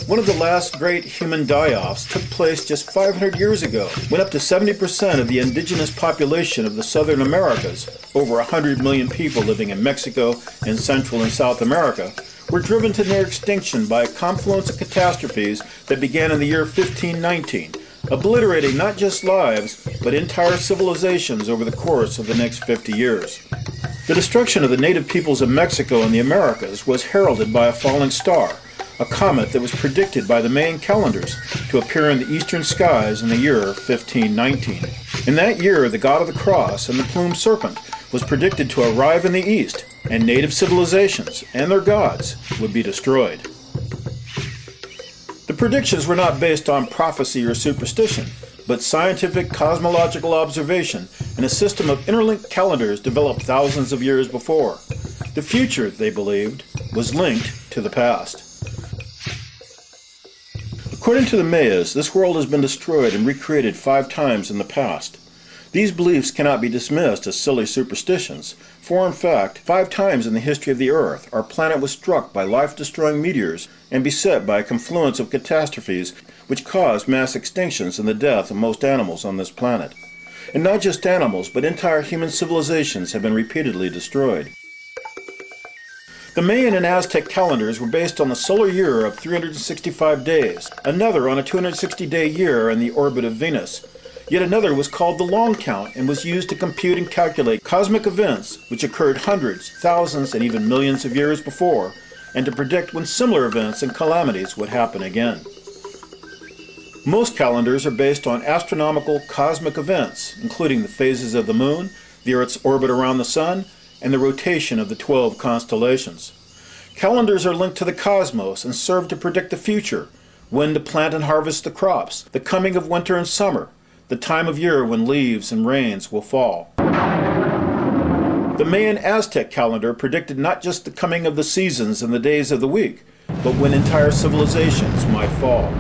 One of the last great human die-offs took place just 500 years ago, when up to 70% of the indigenous population of the Southern Americas, over 100 million people living in Mexico and Central and South America, were driven to near extinction by a confluence of catastrophes that began in the year 1519, obliterating not just lives, but entire civilizations over the course of the next 50 years. The destruction of the native peoples of Mexico and the Americas was heralded by a falling star, a comet that was predicted by the Mayan calendars to appear in the eastern skies in the year 1519. In that year, the god of the cross and the plumed serpent was predicted to arrive in the east, and native civilizations and their gods would be destroyed. The predictions were not based on prophecy or superstition, but scientific cosmological observation and a system of interlinked calendars developed thousands of years before. The future, they believed, was linked to the past. According to the Mayas, this world has been destroyed and recreated 5 times in the past. These beliefs cannot be dismissed as silly superstitions, for in fact, 5 times in the history of the Earth, our planet was struck by life-destroying meteors and beset by a confluence of catastrophes which caused mass extinctions and the death of most animals on this planet. And not just animals, but entire human civilizations have been repeatedly destroyed. The Mayan and Aztec calendars were based on the solar year of 365 days, another on a 260-day year in the orbit of Venus. Yet another was called the long count and was used to compute and calculate cosmic events which occurred hundreds, thousands, and even millions of years before, and to predict when similar events and calamities would happen again. Most calendars are based on astronomical cosmic events, including the phases of the moon, the Earth's orbit around the sun, and the rotation of the 12 constellations. Calendars are linked to the cosmos and serve to predict the future, when to plant and harvest the crops, the coming of winter and summer, the time of year when leaves and rains will fall. The Mayan Aztec calendar predicted not just the coming of the seasons and the days of the week, but when entire civilizations might fall.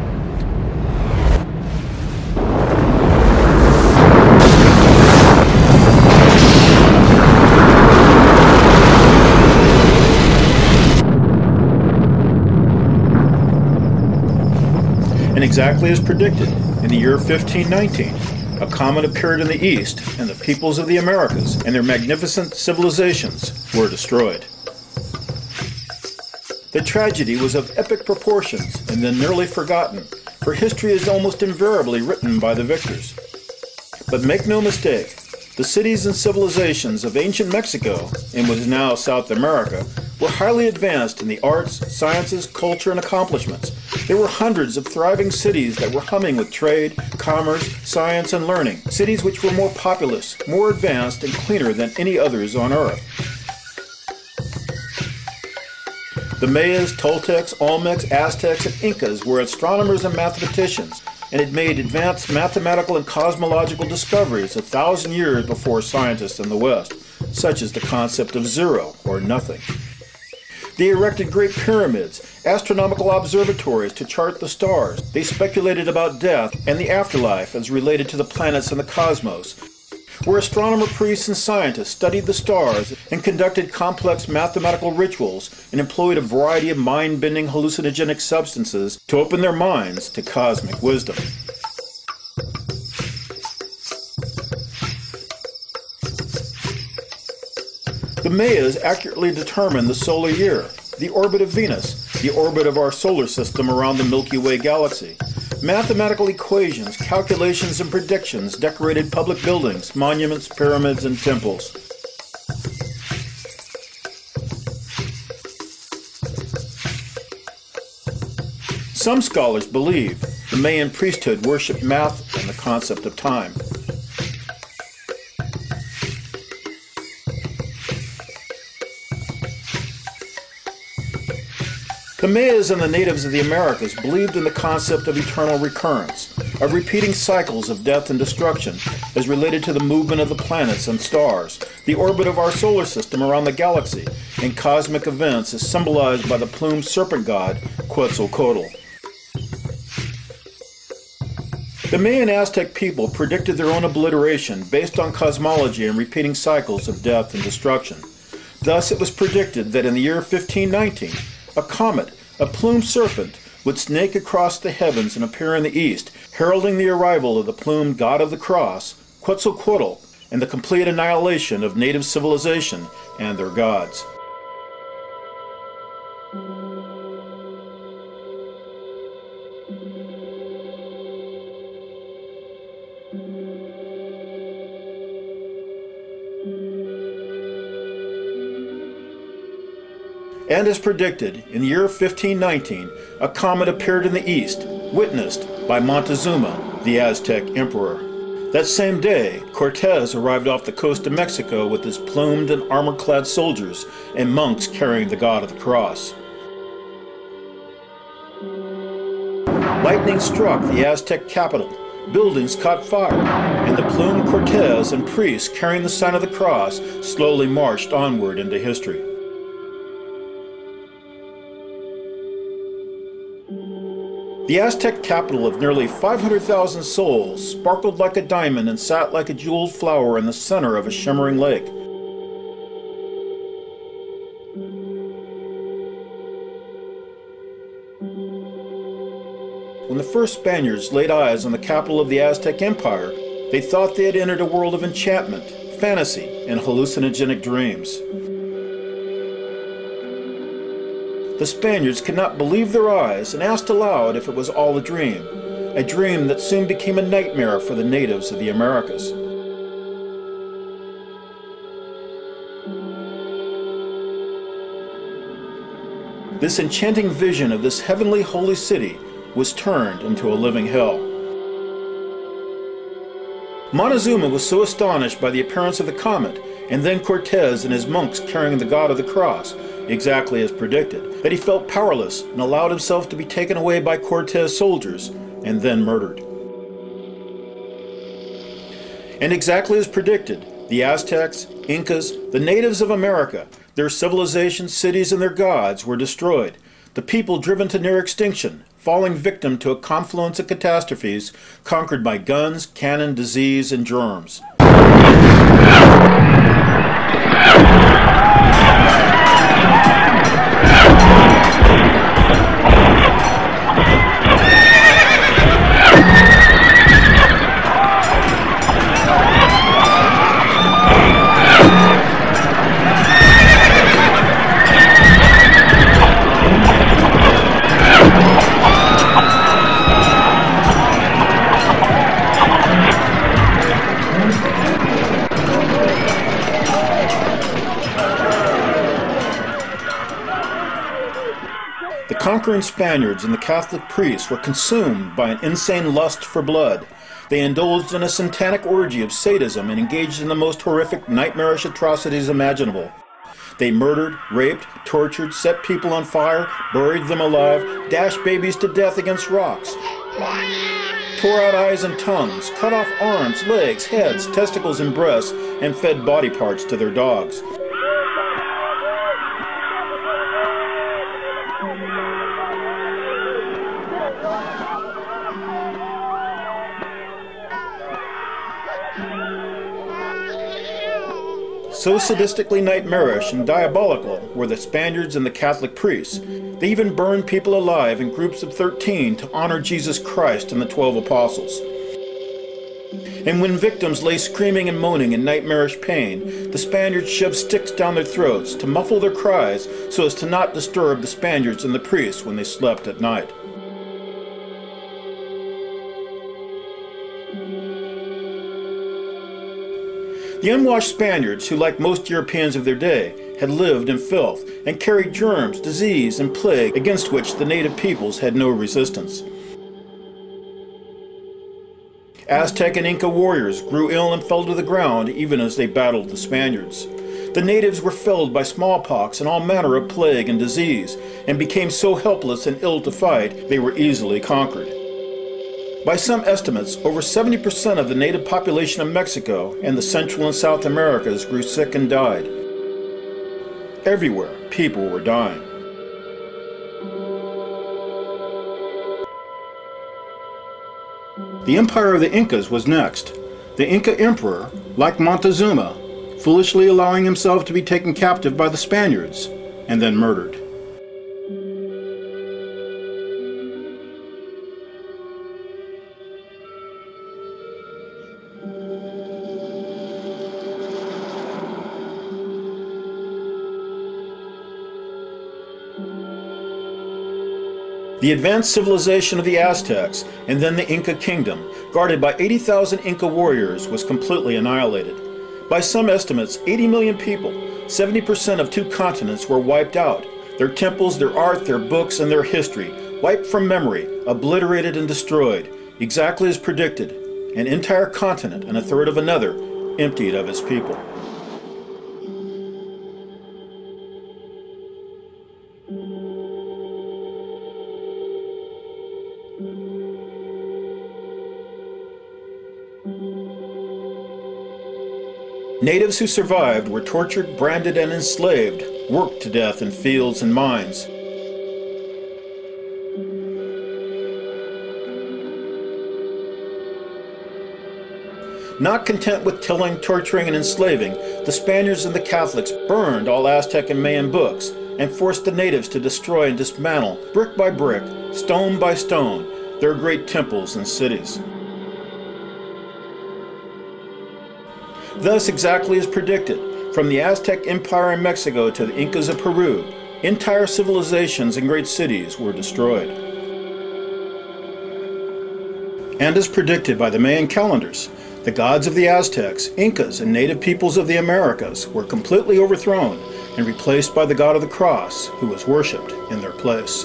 And exactly as predicted, in the year 1519, a comet appeared in the east, and the peoples of the Americas and their magnificent civilizations were destroyed. The tragedy was of epic proportions and then nearly forgotten, for history is almost invariably written by the victors. But make no mistake, the cities and civilizations of ancient Mexico, and what is now South America, were highly advanced in the arts, sciences, culture, and accomplishments. There were hundreds of thriving cities that were humming with trade, commerce, science, and learning. Cities which were more populous, more advanced, and cleaner than any others on Earth. The Mayas, Toltecs, Olmecs, Aztecs, and Incas were astronomers and mathematicians, and had made advanced mathematical and cosmological discoveries 1,000 years before scientists in the West, such as the concept of zero, or nothing. They erected great pyramids, astronomical observatories to chart the stars. They speculated about death and the afterlife as related to the planets and the cosmos, where astronomer priests and scientists studied the stars and conducted complex mathematical rituals and employed a variety of mind-bending hallucinogenic substances to open their minds to cosmic wisdom. The Mayas accurately determined the solar year, the orbit of Venus, the orbit of our solar system around the Milky Way galaxy. Mathematical equations, calculations, and predictions decorated public buildings, monuments, pyramids, and temples. Some scholars believe the Mayan priesthood worshipped math and the concept of time. The Mayas and the natives of the Americas believed in the concept of eternal recurrence, of repeating cycles of death and destruction as related to the movement of the planets and stars, the orbit of our solar system around the galaxy, and cosmic events as symbolized by the plumed serpent god Quetzalcoatl. The Mayan Aztec people predicted their own obliteration based on cosmology and repeating cycles of death and destruction. Thus it was predicted that in the year 1519, a comet, a plumed serpent, would snake across the heavens and appear in the east, heralding the arrival of the plumed god of the cross, Quetzalcoatl, and the complete annihilation of native civilization and their gods. And as predicted, in the year 1519, a comet appeared in the east, witnessed by Montezuma, the Aztec emperor. That same day, Cortez arrived off the coast of Mexico with his plumed and armor-clad soldiers and monks carrying the God of the Cross. Lightning struck the Aztec capital, buildings caught fire, and the plumed Cortez and priests carrying the sign of the cross slowly marched onward into history. The Aztec capital of nearly 500,000 souls sparkled like a diamond and sat like a jeweled flower in the center of a shimmering lake. When the first Spaniards laid eyes on the capital of the Aztec Empire, they thought they had entered a world of enchantment, fantasy, and hallucinogenic dreams. The Spaniards could not believe their eyes and asked aloud if it was all a dream that soon became a nightmare for the natives of the Americas. This enchanting vision of this heavenly holy city was turned into a living hell. Montezuma was so astonished by the appearance of the comet, and then Cortez and his monks carrying the God of the Cross, exactly as predicted, that he felt powerless and allowed himself to be taken away by Cortez soldiers and then murdered. And exactly as predicted, the Aztecs, Incas, the natives of America, their civilizations, cities, and their gods were destroyed, the people driven to near extinction, falling victim to a confluence of catastrophes conquered by guns, cannon, disease, and germs. The conquering Spaniards and the Catholic priests were consumed by an insane lust for blood. They indulged in a satanic orgy of sadism and engaged in the most horrific, nightmarish atrocities imaginable. They murdered, raped, tortured, set people on fire, buried them alive, dashed babies to death against rocks, tore out eyes and tongues, cut off arms, legs, heads, testicles, and breasts, and fed body parts to their dogs. So sadistically nightmarish and diabolical were the Spaniards and the Catholic priests. They even burned people alive in groups of 13 to honor Jesus Christ and the 12 apostles. And when victims lay screaming and moaning in nightmarish pain, the Spaniards shoved sticks down their throats to muffle their cries so as to not disturb the Spaniards and the priests when they slept at night. The unwashed Spaniards, who like most Europeans of their day, had lived in filth and carried germs, disease, and plague against which the native peoples had no resistance. Aztec and Inca warriors grew ill and fell to the ground even as they battled the Spaniards. The natives were felled by smallpox and all manner of plague and disease, and became so helpless and ill to fight they were easily conquered. By some estimates, over 70% of the native population of Mexico and the Central and South Americas grew sick and died. Everywhere, people were dying. The empire of the Incas was next. The Inca emperor, like Montezuma, foolishly allowing himself to be taken captive by the Spaniards and then murdered. The advanced civilization of the Aztecs and then the Inca kingdom, guarded by 80,000 Inca warriors, was completely annihilated. By some estimates, 80 million people, 70% of 2 continents, were wiped out. Their temples, their art, their books, and their history, wiped from memory, obliterated and destroyed, exactly as predicted. An entire continent and a third of another emptied of its people. Natives who survived were tortured, branded, and enslaved, worked to death in fields and mines. Not content with killing, torturing, and enslaving, the Spaniards and the Catholics burned all Aztec and Mayan books and forced the natives to destroy and dismantle, brick by brick, stone by stone, their great temples and cities. Thus, exactly as predicted, from the Aztec Empire in Mexico to the Incas of Peru, entire civilizations and great cities were destroyed. And as predicted by the Mayan calendars, the gods of the Aztecs, Incas, and native peoples of the Americas were completely overthrown and replaced by the god of the cross, who was worshipped in their place.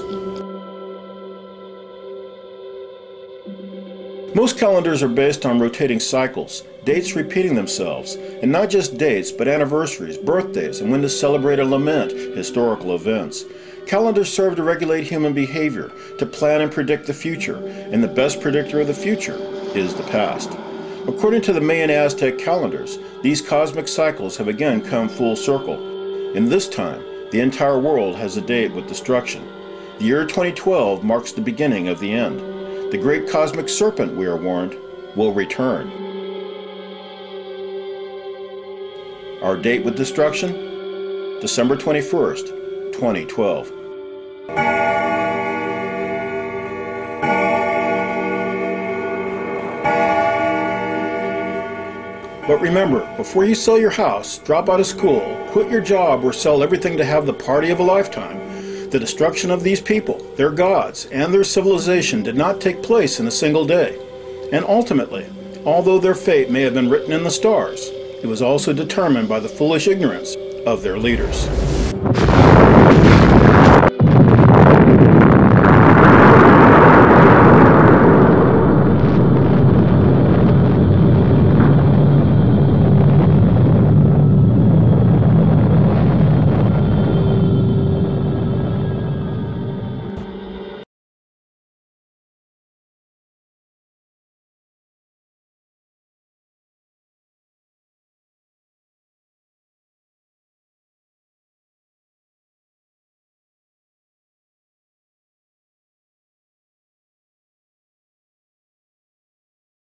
Most calendars are based on rotating cycles, dates repeating themselves, and not just dates, but anniversaries, birthdays, and when to celebrate or lament historical events. Calendars serve to regulate human behavior, to plan and predict the future, and the best predictor of the future is the past. According to the Mayan Aztec calendars, these cosmic cycles have again come full circle, and this time, the entire world has a date with destruction. The year 2012 marks the beginning of the end. The great cosmic serpent, we are warned, will return. Our date with destruction? December 21st, 2012. But remember, before you sell your house, drop out of school, quit your job, or sell everything to have the party of a lifetime, the destruction of these people, their gods, and their civilization did not take place in a single day. And ultimately, although their fate may have been written in the stars, it was also determined by the foolish ignorance of their leaders.